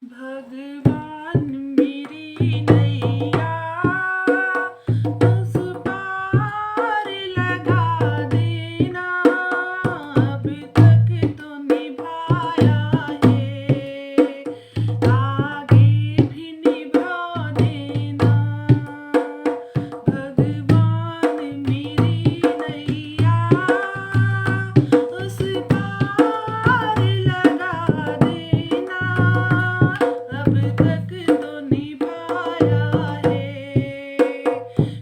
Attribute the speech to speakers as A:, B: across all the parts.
A: भगवान मेरी नैया उस पार लगा देना। अब तक तो निभाया है, आगे भी निभा देना। भगवान मेरी नैया उस पार लगा देना। अब तक तो निभाया है,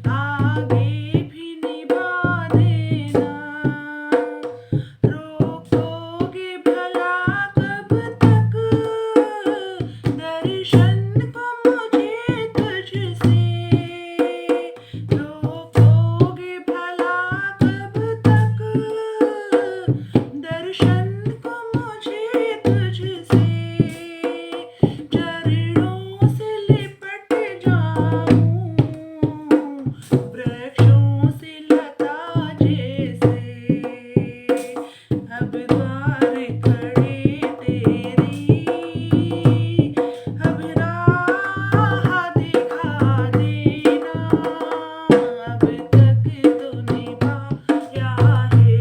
A: आगे भी निभा देना। रोकोगे भला कब तक दर्शन को मुझे तुझसे? रोकोगे भला कब तक दर्शन को मुझे तुझसे? चरणों से लिपट जाऊं वृक्षों से लता जैसे। अब द्वार खड़े तेरी, अब राह दिखा देना। अब तक तो निभाया है,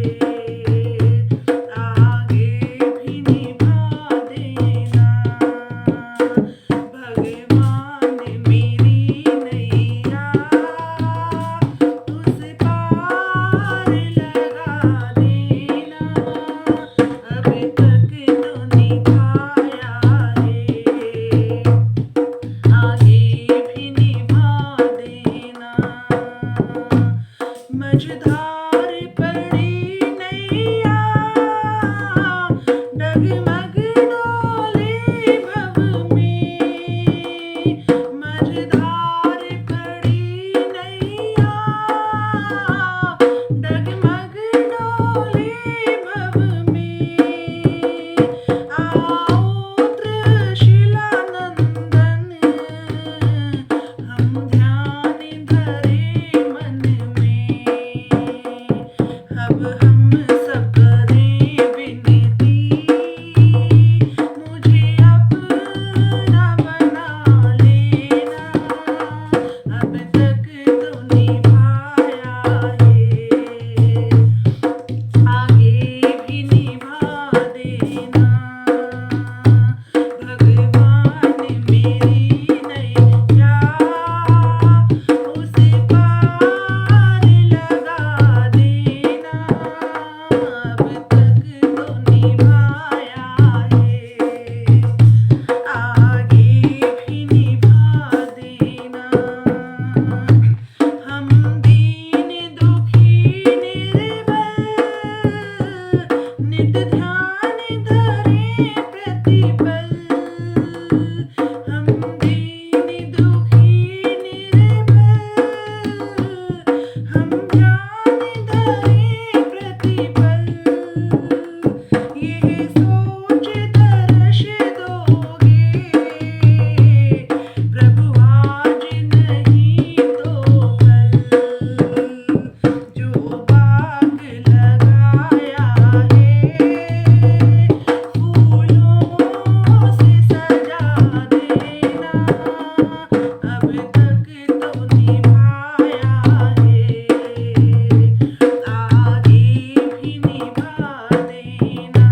A: आगे भी निभा देना। भगवान मेरी नैया उस पार लगा देना। अब तक तो निभाया है, आगे भी निभा देना। मझधार पड़ी नैया डगमग डोले भव में। मझधार पड़ी नैया डगमग डोले भव में। आओ त्रिशिला नंदन हम ध्यान धरे मन में। अब हम सब करें विनती, मुझे अपना बना लेना। अब तक तो निभाया है, आगे भी निभा देना। भगवान मेरी नैया उस पार लगा देना। अब तक तो निभाया है, आगे भी निभा देना। हम दीन दुखी निर्बल नित ध्यान धरे प्रतिपल। हम दीन दुखी निर्बल हम ध्यान धरे प्रतिपल। यह सोच दर्श दोगे प्रभु आज नहीं तो कल। जो बाग लगाया है फूलों से सजा देना। अब तक तो निभाया है, आगे भी निभा देना।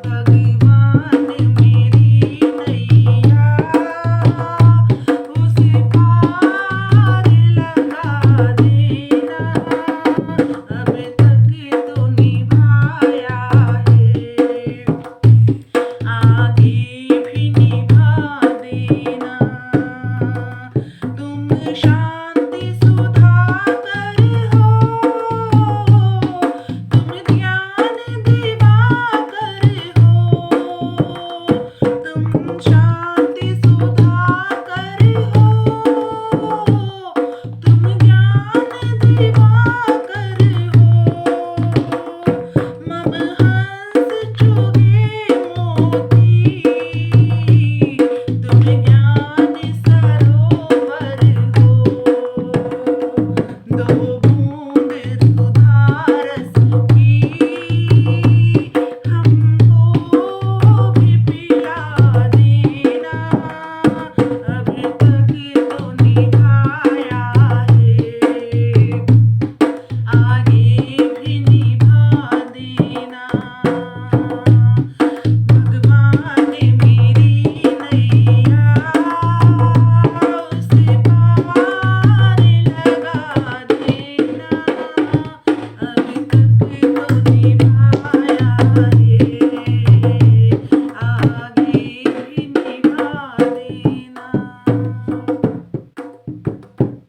A: भगवान मेरी नैया उस पार लगा देना। अब तक तो निभाया है, आगे भी निभा देना। तुम शांति सुधाकर हो, तुम ज्ञान दिवाकर हो। तुम शांति सुधाकर हो, तुम ज्ञान दिवाकर हो। मम हंस चुगे